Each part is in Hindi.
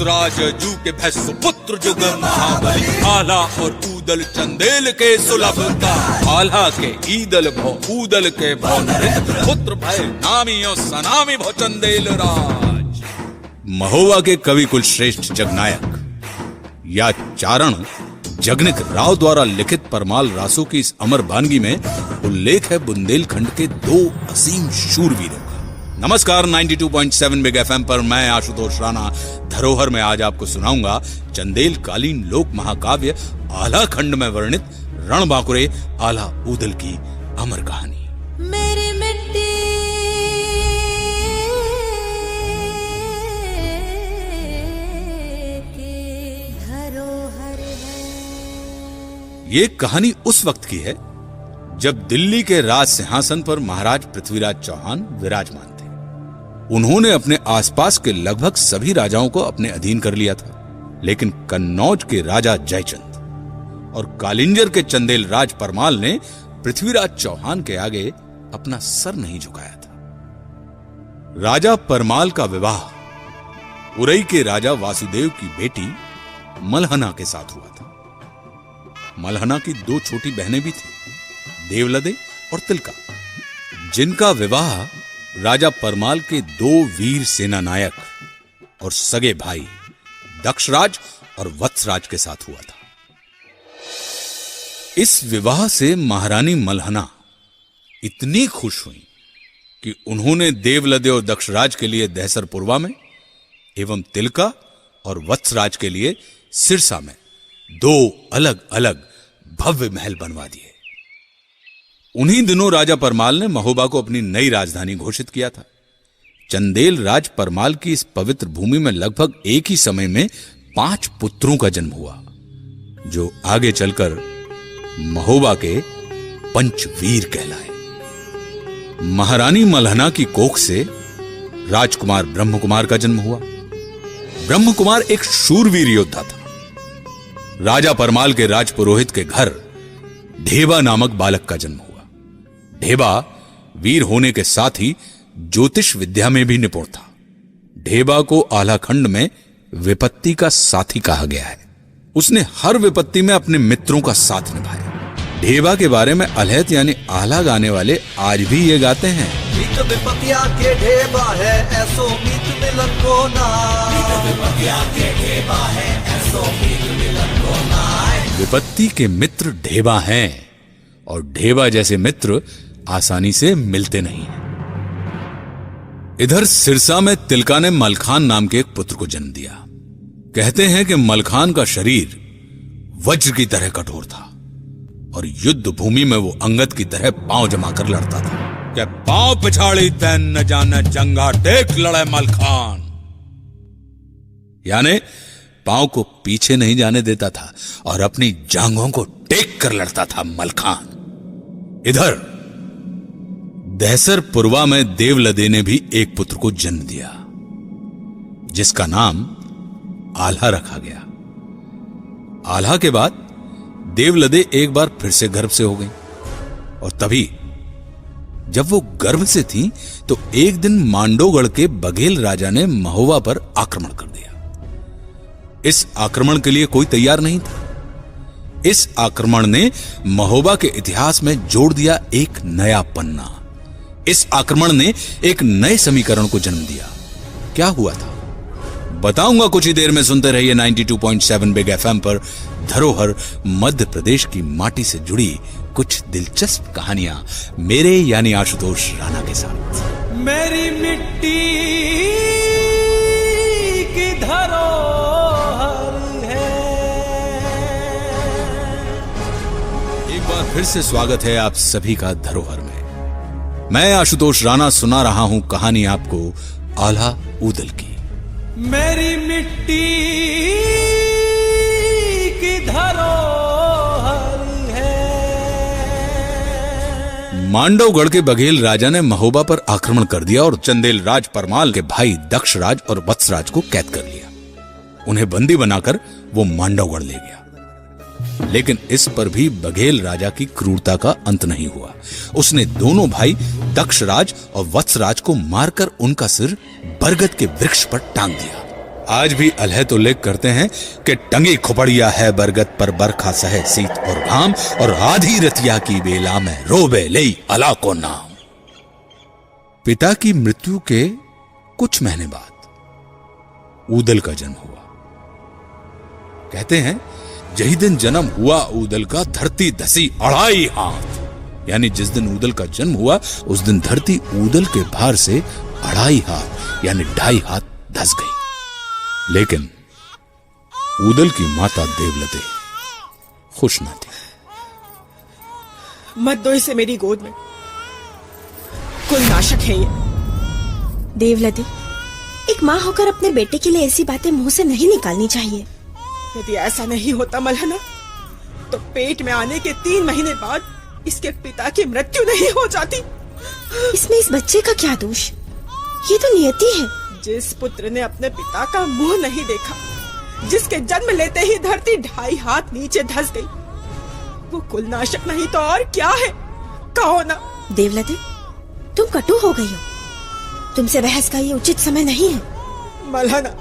वत्सराज जू के भैंसु पुत्र जुग महाबली, आला और ऊदल चंदेल के सुलभता, आला के ईदल भो ऊदल के भो नरेंद्र, पुत्र भय नामी और सनामी भो चंदेल राज। महोबा के कवि कुल श्रेष्ठ जगनायक या चारण जगनिक राव द्वारा लिखित परमाल रासों की इस अमर वानगी में उल्लेख है बुंदेलखंड के दो असीम शूरवीरों का। नमस्कार, 92.7 बिग एफएम पर मैं आशुतोष राणा धरोहर में आज आपको सुनाऊंगा चंदेल कालीन लोक महाकाव्य आला खंड में वर्णित रणबांकुरे आला ऊदल की अमर कहानी। मेरी मिट्टी ये कहानी उस वक्त की है जब दिल्ली के राज सिंहासन पर महाराज पृथ्वीराज चौहान विराजमान थे। उन्होंने अपने आसपास के लगभग सभी राजाओं को अपने अधीन कर लिया था, लेकिन कन्नौज के राजा जयचंद और कालिंजर के चंदेल राज परमाल ने पृथ्वीराज चौहान के आगे अपना सर नहीं झुकाया था। राजा परमाल का विवाह उरई के राजा वासुदेव की बेटी मलहना के साथ हुआ था। मलहना की दो छोटी बहनें भी थी, देवलदे और तिलका, जिनका विवाह राजा परमाल के दो वीर सेना नायक और सगे भाई दक्षराज और वत्सराज के साथ हुआ था। इस विवाह से महारानी मलहना इतनी खुश हुई कि उन्होंने देवलदे और दक्षराज के लिए दहसरपुरवा में एवं तिलका और वत्सराज के लिए सिरसा में दो अलग अलग भव्य महल बनवा दिए। उन्हीं दिनों राजा परमाल ने महोबा को अपनी नई राजधानी घोषित किया था। चंदेल राज परमाल की इस पवित्र भूमि में लगभग एक ही समय में 5 पुत्रों का जन्म हुआ, जो आगे चलकर महोबा के पंचवीर कहलाए। महारानी मलहना की कोख से राजकुमार ब्रह्मकुमार का जन्म हुआ। ब्रह्मकुमार एक शूरवीर योद्धा था। राजा परमाल के राजपुरोहित के घर ढेबा नामक बालक का जन्म हुआ। ढेबा वीर होने के साथ ही ज्योतिष विद्या में भी निपुण था। ढेबा को आला खंड में विपत्ति का साथी कहा गया है। उसने हर विपत्ति में अपने मित्रों का साथ निभाया। ढेबा के बारे में अलहत यानी आला गाने वाले आज भी ये गाते हैं, विपत्तिया के ढेबा है ऐसो मीत मिलन को ना, विपत्तिया के ढेबा है ऐसो मीत मिलन को ना। विपत्ति के मित्र ढेबा हैं और ढेबा जैसे मित्र आसानी से मिलते नहीं हैं। इधर सिरसा में तिलका ने मलखान नाम के एक पुत्र को जन्म दिया। कहते हैं कि मलखान का शरीर वज्र की तरह कठोर था और युद्ध भूमि में वो अंगद की तरह पांव जमाकर लड़ता था। क्या पांव पिछाड़ी तैन न जाने जंगा टेक लड़े मलखान, यानी पांव को पीछे नहीं जाने देता था और अपनी जांघों को टेक कर लड़ता था मलखान। इधर दहसरपुरवा में देवलदे ने भी एक पुत्र को जन्म दिया, जिसका नाम आल्हा रखा गया। आल्हा के बाद देवलदे एक बार फिर से गर्भ से हो गई और तभी जब वो गर्भ से थी तो एक दिन मांडोगढ़ के बघेल राजा ने महोबा पर आक्रमण कर दिया। इस आक्रमण के लिए कोई तैयार नहीं था। इस आक्रमण ने महोबा के इतिहास में जोड़ दिया एक नया पन्ना। इस आक्रमण ने एक नए समीकरण को जन्म दिया। क्या हुआ था बताऊंगा कुछ ही देर में। सुनते रहिए 92.7 बिग एफएम पर धरोहर, मध्य प्रदेश की माटी से जुड़ी कुछ दिलचस्प कहानियां मेरे यानी आशुतोष राणा के साथ। मेरी मिट्टी की धरोहर है। एक बार फिर से स्वागत है आप सभी का धरोहर में। मैं आशुतोष राणा सुना रहा हूं कहानी आपको आला ऊदल की। मेरी मिट्टी की धरोहर है। मांडवगढ़ के बघेल राजा ने महोबा पर आक्रमण कर दिया और चंदेल राज परमाल के भाई दक्षराज और वत्सराज को कैद कर लिया। उन्हें बंदी बनाकर वो मांडवगढ़ ले गया। लेकिन इस पर भी बघेल राजा की क्रूरता का अंत नहीं हुआ। उसने दोनों भाई दक्षराज और वत्सराज को मारकर उनका सिर बरगद के वृक्ष पर टांग दिया। आज भी अलहत उल्लेख करते हैं कि टंगी खुपड़िया है बरगद पर बरखा सहे शीत और घाम, और आधी रतिया की बेला में रोबे ले अला को नाम। पिता की मृत्यु के कुछ महीने बाद ऊदल का जन्म हुआ। कहते हैं यही दिन जन्म हुआ ऊदल का, धरती धसी 2.5 हाथ। यानी जिस दिन ऊदल का जन्म हुआ उस दिन धरती ऊदल के भार से 2.5 हाथ यानी 2.5 हाथ धस गई। लेकिन ऊदल की माता देवलते खुश न थी। मत दो इसे मेरी गोद में, कुल नाशक है ये। देवलते, एक माँ होकर अपने बेटे के लिए ऐसी बातें मुंह से नहीं निकालनी चाहिए। यदि ऐसा नहीं होता मलहना, तो पेट में आने के 3 महीने बाद इसके पिता की मृत्यु नहीं हो जाती। इसमें इस बच्चे का क्या दोष? ये तो नियति है। जिस पुत्र ने अपने पिता का मुंह नहीं देखा, जिसके जन्म लेते ही धरती 2.5 हाथ नीचे धस गई, वो कुल नाशक नहीं तो और क्या है? कहो ना। देवलते, तुम कटु हो गई हो। तुमसे बहस का ये उचित समय नहीं है। मलहना,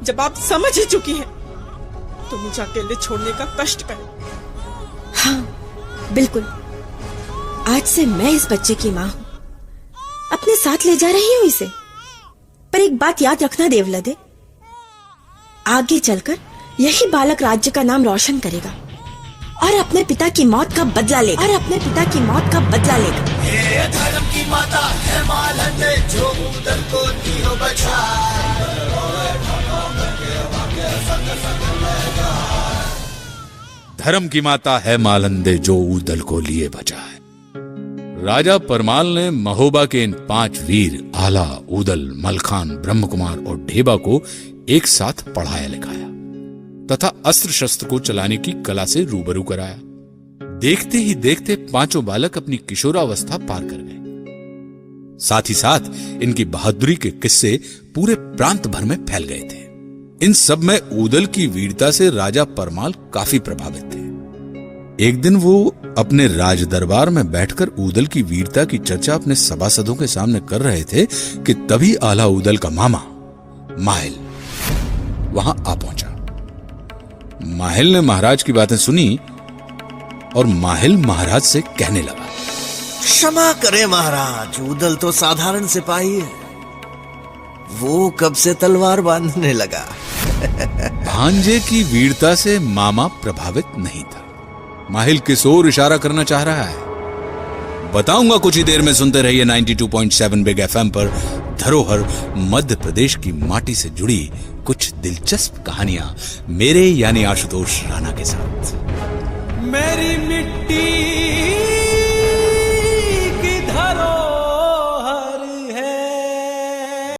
जब आप समझ ही चुकी हैं, तो मुझे अकेले छोड़ने का कष्ट करें। हाँ बिल्कुल, आज से मैं इस बच्चे की माँ हूँ, अपने साथ ले जा रही हूँ इसे। पर एक बात याद रखना देवलते, आगे चलकर यही बालक राज्य का नाम रोशन करेगा और अपने पिता की मौत का बदला लेगा। ये धर्म की माता है मालंदे, जो ऊदल को दियो बचाए। धर्म की माता है मालंदे, जो ऊदल को लिए बचाए। राजा परमाल ने महोबा के इन 5 वीर आला, ऊदल, मलखान, ब्रह्मकुमार और ढेबा को एक साथ पढ़ाया लिखाया तथा अस्त्र शस्त्र को चलाने की कला से रूबरू कराया। देखते ही देखते 5 बालक अपनी किशोरावस्था पार कर गए। साथ ही साथ इनकी बहादुरी के किस्से पूरे प्रांत भर में फैल गए थे। इन सब में ऊदल की वीरता से राजा परमाल काफी प्रभावित थे। एक दिन वो अपने राज दरबार में बैठकर ऊदल की वीरता की चर्चा अपने सभासदों के सामने कर रहे थे कि तभी आला ऊदल का मामा माहिल वहां आ पहुंचा। माहिल ने महाराज की बातें सुनी और माहिल महाराज से कहने लगा, क्षमा करें महाराज, ऊदल तो साधारण सिपाही है, वो कब से तलवार बांधने लगा। भांजे की वीरता से मामा प्रभावित नहीं था। माहिल किस ओर इशारा करना चाह रहा है बताऊंगा कुछ ही देर में। सुनते रहिए 92.7 बिग FM पर धरोहर, मध्य प्रदेश की माटी से जुड़ी कुछ दिलचस्प कहानियां मेरे यानी आशुतोष राणा के साथ। मेरी मिट्टी